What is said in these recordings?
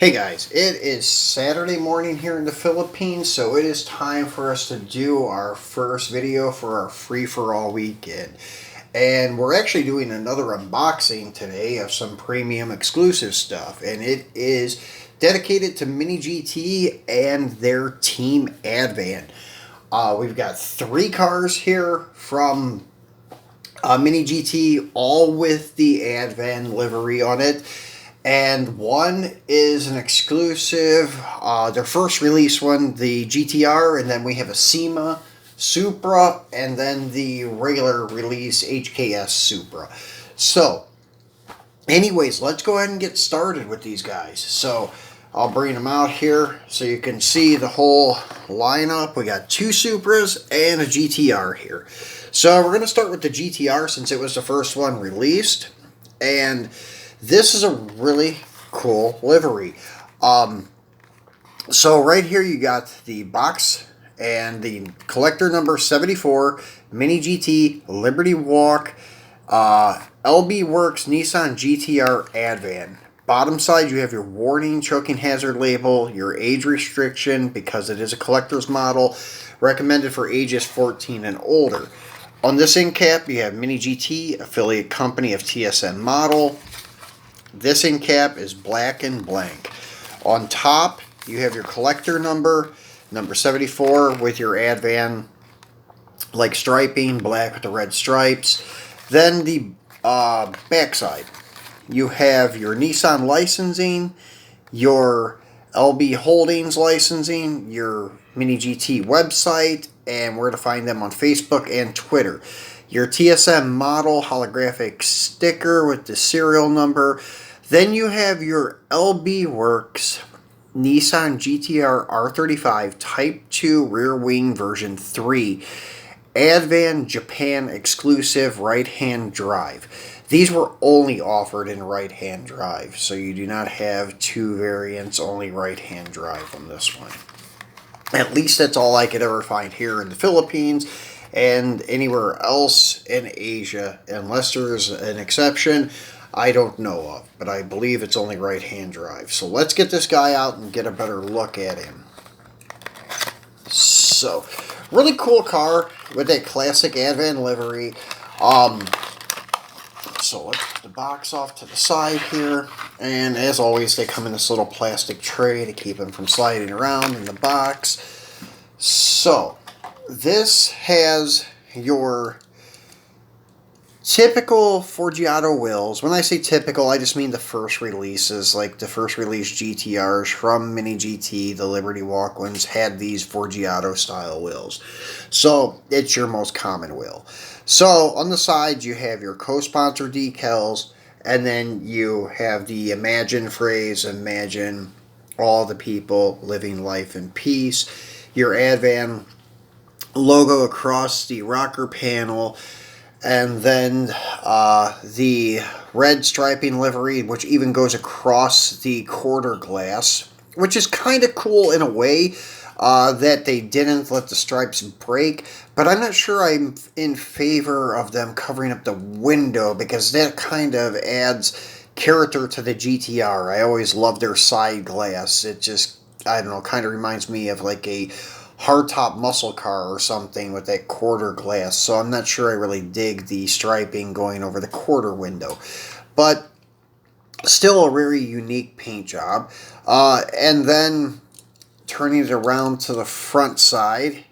Hey guys, it is Saturday morning here in the Philippines, so it is time for us to do our first video for our free-for-all weekend. And we're actually doing another unboxing today of some premium exclusive stuff, and it is dedicated to Mini GT and their team Advan. We've got 3 cars here from Mini GT, all with the Advan livery on it. And one is an exclusive, their first release one, the GTR, and then we have a Sema Supra, and then the regular release HKS Supra. So, anyways, let's go ahead and get started with these guys. So, I'll bring them out here so you can see the whole lineup. We got 2 Supras and a GTR here. So, we're going to start with the GTR since it was the first one released. And this is a really cool livery. So right here you got the box and the collector number 74, Mini GT, Liberty Walk, LB Works, Nissan GTR Advan. Bottom side you have your warning, choking hazard label, your age restriction because it is a collector's model, recommended for ages 14 and older. On this end cap you have Mini GT, affiliate company of TSM model. This end cap is black and blank. On top, you have your collector number 74 with your Advan like striping, black with the red stripes. Then the backside, you have your Nissan licensing, your LB Holdings licensing, your Mini GT website, and where to find them on Facebook and Twitter. Your TSM model holographic sticker with the serial number. Then you have your LB Works Nissan GTR R35 Type 2 rear wing version 3 Advan Japan exclusive right-hand drive. These were only offered in right-hand drive, so you do not have 2 variants, only right-hand drive on this one. At least that's all I could ever find here in the Philippines and anywhere else in Asia, unless there's an exception I don't know of, but I believe it's only right-hand drive. So let's get this guy out and get a better look at him. So, really cool car with that classic Advan livery. So let's put the box off to the side here, and as always they come in this little plastic tray to keep them from sliding around in the box. So this has your typical Forgiato wheels. When I say typical, I just mean the first releases, like the first release GTRs from Mini GT, the Liberty Walk ones had these Forgiato style wheels. So it's your most common wheel. So on the sides you have your co-sponsor decals, and then you have the Imagine phrase, imagine all the people living life in peace. Your Advan logo across the rocker panel, and then the red striping livery, which even goes across the quarter glass, which is kind of cool in a way that they didn't let the stripes break. But I'm not sure I'm in favor of them covering up the window, because that kind of adds character to the GTR. I always love their side glass. It just, I don't know, kind of reminds me of like a hardtop muscle car or something with that quarter glass. So I'm not sure I really dig the striping going over the quarter window. But still a very unique paint job. And then turning it around to the front side,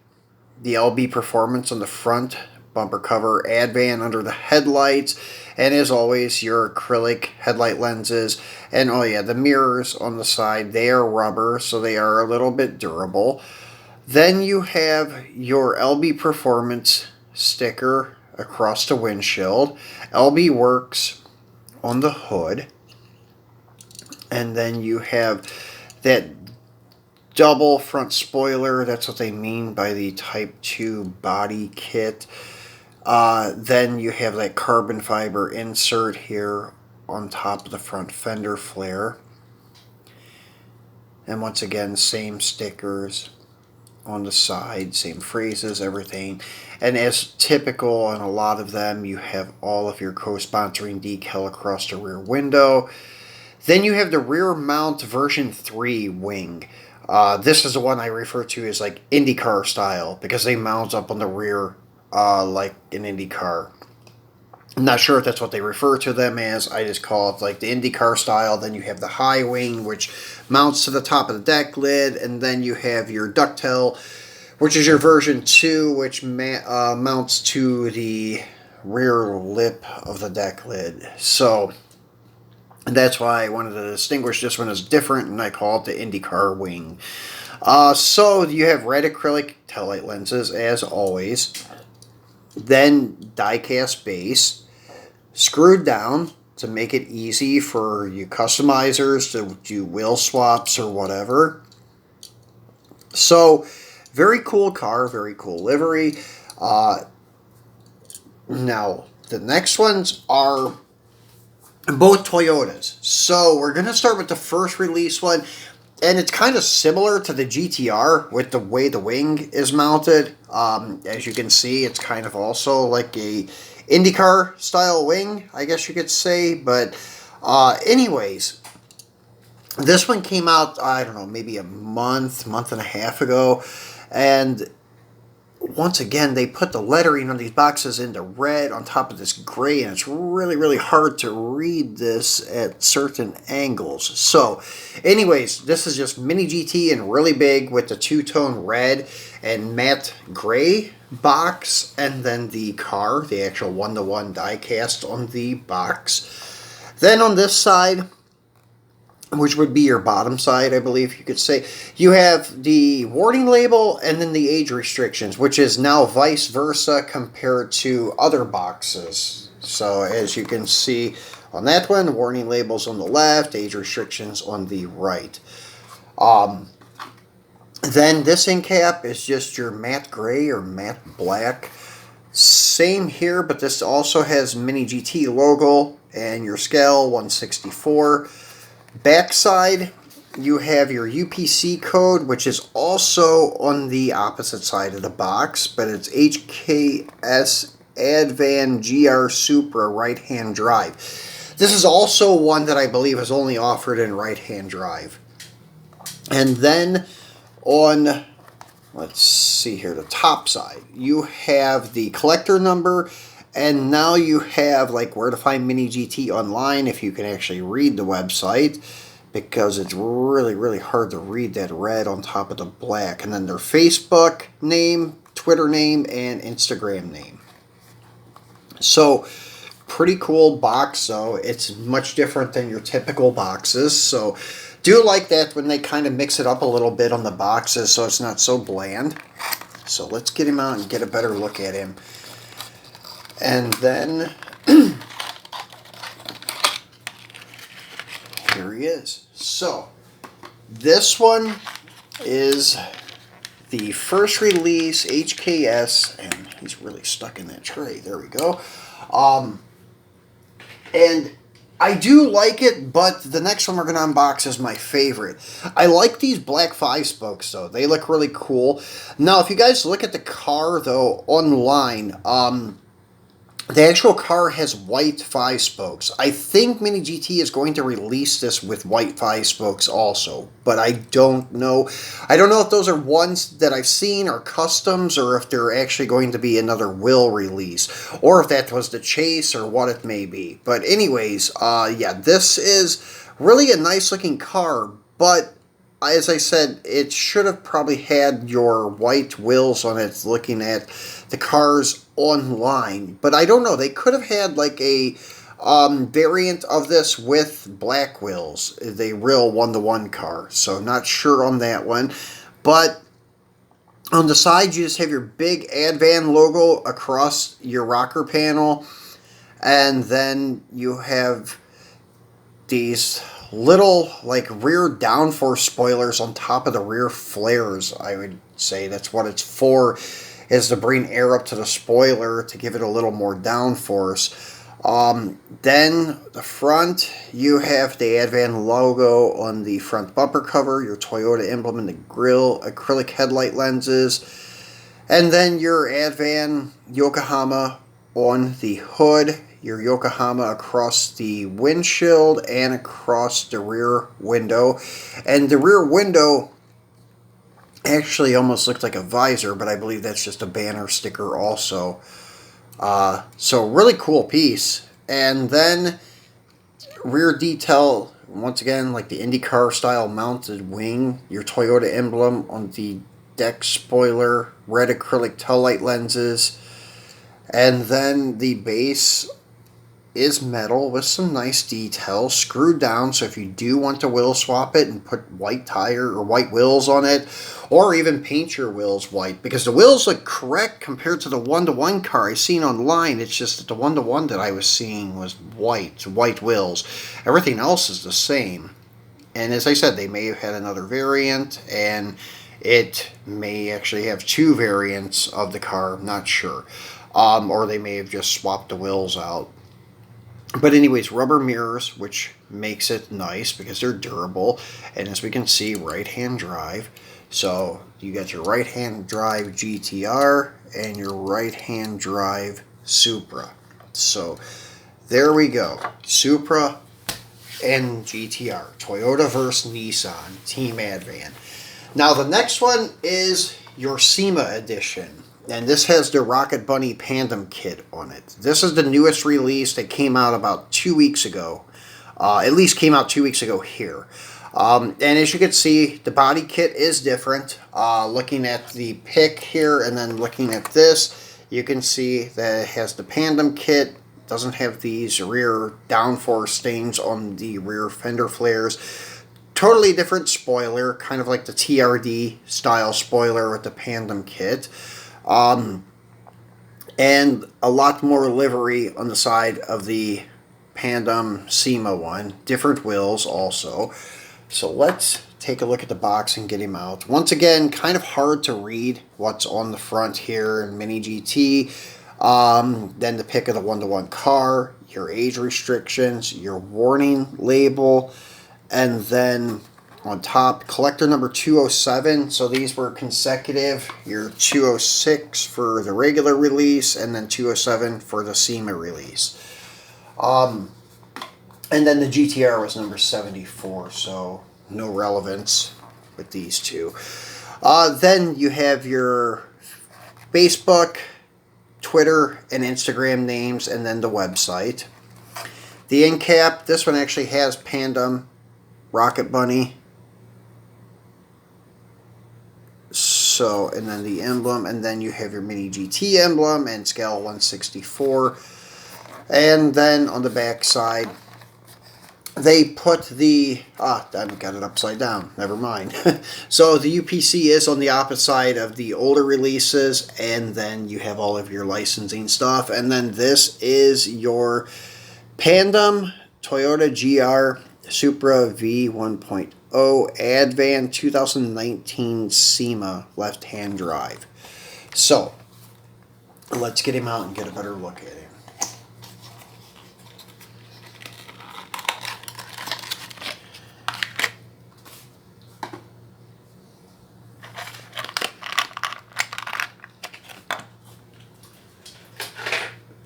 the LB Performance on the front bumper cover, Advan under the headlights, and as always your acrylic headlight lenses. And oh yeah, the mirrors on the side, they are rubber, so they are a little bit durable. Then you have your LB Performance sticker across the windshield, LB Works on the hood, and then you have that double front spoiler. That's what they mean by the Type 2 body kit. Then you have that carbon fiber insert here on top of the front fender flare. And once again, same stickers on the side, same phrases, everything. And as typical on a lot of them, you have all of your co-sponsoring decal across the rear window. Then you have the rear mount version 3 wing. This is the one I refer to as like IndyCar style because they mount up on the rear like an IndyCar. I'm not sure if that's what they refer to them as. I just call it like the IndyCar style. Then you have the high wing, which mounts to the top of the deck lid. And then you have your ducktail, which is your version 2, which mounts to the rear lip of the deck lid. So that's why I wanted to distinguish this one as different, and I call it the IndyCar wing. So you have red acrylic taillight lenses, as always. Then die-cast base, screwed down to make it easy for you customizers to do wheel swaps or whatever. So, very cool car, very cool livery. Now, the next ones are both Toyotas. So, we're going to start with the first release one. And it's kind of similar to the GTR with the way the wing is mounted. As you can see, it's kind of also like a IndyCar style wing, I guess you could say. But anyways, this one came out, I don't know, maybe a month and a half ago. And once again, they put the lettering on these boxes into red on top of this gray, and it's really, really hard to read this at certain angles. So, anyways, this is just Mini GT and really big with the two-tone red and matte gray box, and then the car, the actual one-to-one die-cast on the box. Then on this side, which would be your bottom side, I believe you could say, you have the warning label and then the age restrictions, which is now vice versa compared to other boxes. So as you can see on that one, warning labels on the left, age restrictions on the right. Then this end cap is just your matte gray or matte black. Same here, but this also has Mini GT logo and your scale 164. Backside, you have your UPC code, which is also on the opposite side of the box, but it's HKS Advan Supra right-hand drive. This is also one that I believe is only offered in right-hand drive. And then on, let's see here, the top side, you have the collector number. And now you have like where to find Mini GT online if you can actually read the website, because it's really, really hard to read that red on top of the black. And then their Facebook name, Twitter name, and Instagram name. So, pretty cool box though. It's much different than your typical boxes. So, do like that when they kind of mix it up a little bit on the boxes so it's not so bland. So, let's get him out and get a better look at him. And then, here he is. So, this one is the first release HKS, and he's really stuck in that tray. There we go. And I do like it, but the next one we're going to unbox is my favorite. I like these black 5-spokes, though. They look really cool. Now, if you guys look at the car, though, online, the actual car has white 5-spokes. I think Mini GT is going to release this with white 5-spokes also, but I don't know. I don't know if those are ones that I've seen or customs, or if they're actually going to be another will release, or if that was the chase or what it may be. But anyways, yeah, this is really a nice looking car, but as I said, it should have probably had your white wheels on it looking at the cars online. But I don't know. They could have had like a variant of this with black wheels. The real one-to-one car. So not sure on that one. But on the side, you just have your big Advan logo across your rocker panel. And then you have these little like rear downforce spoilers on top of the rear flares. I would say that's what it's for, is to bring air up to the spoiler to give it a little more downforce. Then the front, you have the Advan logo on the front bumper cover, your Toyota emblem in the grille, acrylic headlight lenses, and then your Advan Yokohama on the hood. your Yokohama across the windshield and across the rear window. And the rear window actually almost looked like a visor, but I believe that's just a banner sticker also. So really cool piece. And then rear detail, once again, like the IndyCar style mounted wing, your Toyota emblem on the deck spoiler, red acrylic tail light lenses, and then the base is metal with some nice details, screwed down, so if you do want to wheel swap it and put white tire or white wheels on it, or even paint your wheels white, because the wheels look correct compared to the one-to-one car I seen online. It's just that the one-to-one that I was seeing was white wheels. Everything else is the same. And as I said, they may have had another variant, and it may actually have two variants of the car, I'm not sure. Or they may have just swapped the wheels out. But anyways, rubber mirrors, which makes it nice because they're durable. And as we can see, right-hand drive. So you got your right-hand drive GTR and your right-hand drive Supra. So there we go. Supra and GTR. Toyota versus Nissan. Team Advan. Now the next one is your Sema edition. And this has the Rocket Bunny Pandem kit on it. This is the newest release that came out about 2 weeks ago. At least came out 2 weeks ago here. And as you can see, the body kit is different. Looking at the pic here and then looking at this, you can see that it has the Pandem kit. Doesn't have these rear downforce stains on the rear fender flares. Totally different spoiler, kind of like the TRD style spoiler with the Pandem kit. And a lot more livery on the side of the Pandem Sema one. Different wheels also. So let's take a look at the box and get him out. Once again, kind of hard to read what's on the front here in Mini GT. Then the pick of the one-to-one car, your age restrictions, your warning label, and then on top, collector number 207. So these were consecutive. Your 206 for the regular release, and then 207 for the Sema release. And then the GTR was number 74, so no relevance with these two. Then you have your Facebook, Twitter, and Instagram names, and then the website. The end cap, this one actually has Pandem, Rocket Bunny. So, and then the emblem, and then you have your Mini GT emblem and scale 1/64. And then on the back side, they put the, I've got it upside down, never mind. So the UPC is on the opposite side of the older releases, and then you have all of your licensing stuff. And then this is your Pandem Toyota GR Supra V 1.0 Advan 2019 Sema left-hand drive. So, let's get him out and get a better look at him.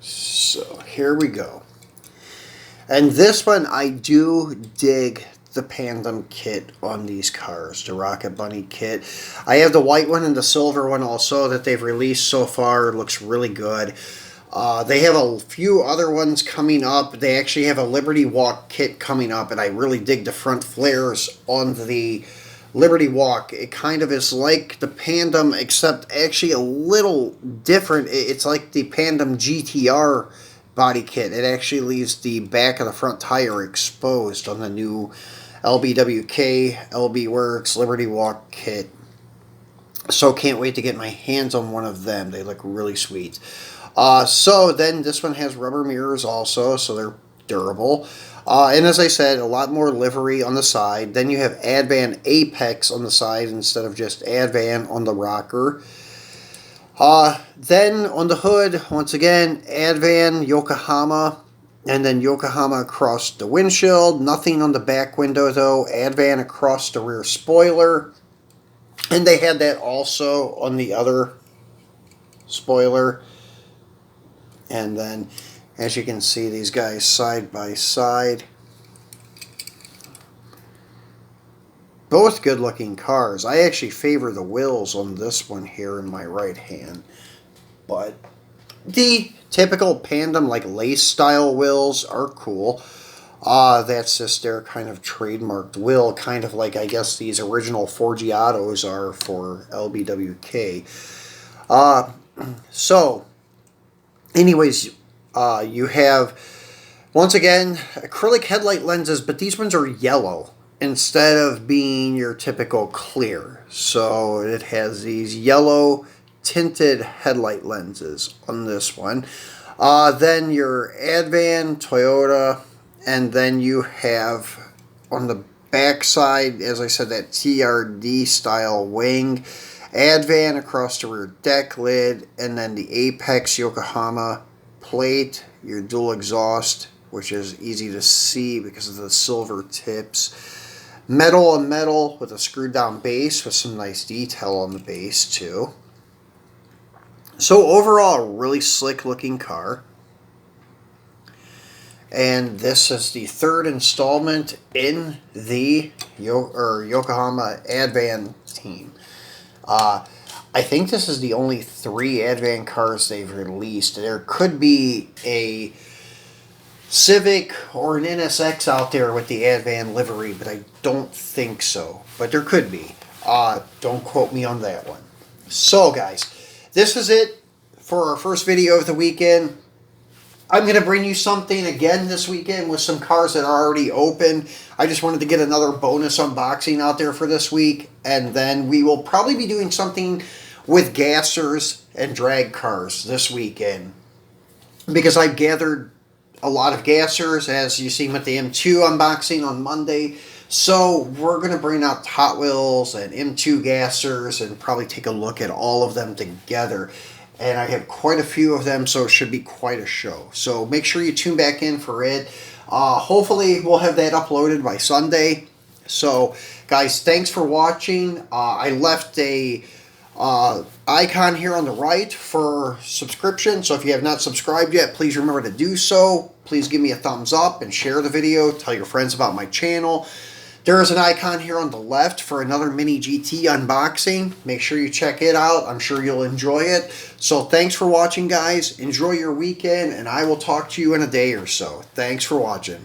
So, here we go. And this one, I do dig the Pandem kit on these cars, the Rocket Bunny kit. I have the white one and the silver one also that they've released so far. It looks really good. They have a few other ones coming up. They actually have a Liberty Walk kit coming up, and I really dig the front flares on the Liberty Walk. It kind of is like the Pandem, except actually a little different. It's like the Pandem GTR body kit. It actually leaves the back of the front tire exposed on the new LBWK, LB Works, Liberty Walk kit. So can't wait to get my hands on one of them. They look really sweet. So then this one has rubber mirrors also, so they're durable. And as I said, a lot more livery on the side. Then you have Advan Apex on the side instead of just Advan on the rocker. Then on the hood, once again, Advan Yokohama, and then Yokohama across the windshield. Nothing on the back window though. Advan across the rear spoiler. And they had that also on the other spoiler. And then As you can see, these guys side by side. Both good looking cars. I actually favor the wheels on this one here in my right hand. But the typical Pandem like lace style wheels are cool. That's just their kind of trademarked wheel, kind of like I guess these original Forgiatos are for LBWK. So, anyways, you have, once again, acrylic headlight lenses, but these ones are yellow instead of being your typical clear. So it has these yellow tinted headlight lenses on this one. Then your Advan, Toyota, and then you have on the back side, as I said, that TRD style wing, Advan across the rear deck lid, and then the Apex Yokohama plate, your dual exhaust, which is easy to see because of the silver tips. Metal on metal with a screwed down base with some nice detail on the base too. So overall, a really slick looking car. And this is the third installment in the Yokohama Advan team. I think this is the only 3 Advan cars they've released. There could be a Civic or an NSX out there with the Advan livery, but I don't think so. But there could be. Don't quote me on that one. So guys, this is it for our first video of the weekend. I'm going to bring you something again this weekend with some cars that are already open. I just wanted to get another bonus unboxing out there for this week. And then we will probably be doing something with gassers and drag cars this weekend. Because I've gathered a lot of gassers, as you seen with the M2 unboxing on Monday. So we're going to bring out Hot Wheels and M2 gassers and probably take a look at all of them together. And I have quite a few of them, so it should be quite a show. So make sure you tune back in for it. Hopefully we'll have that uploaded by Sunday. So guys, thanks for watching. I left a icon here on the right for subscription. So if you have not subscribed yet, please remember to do so. Please give me a thumbs up and share the video. Tell your friends about my channel. There is an icon here on the left for another Mini GT unboxing. Make sure you check it out. I'm sure you'll enjoy it. So thanks for watching, guys. Enjoy your weekend, and I will talk to you in a day or so. Thanks for watching.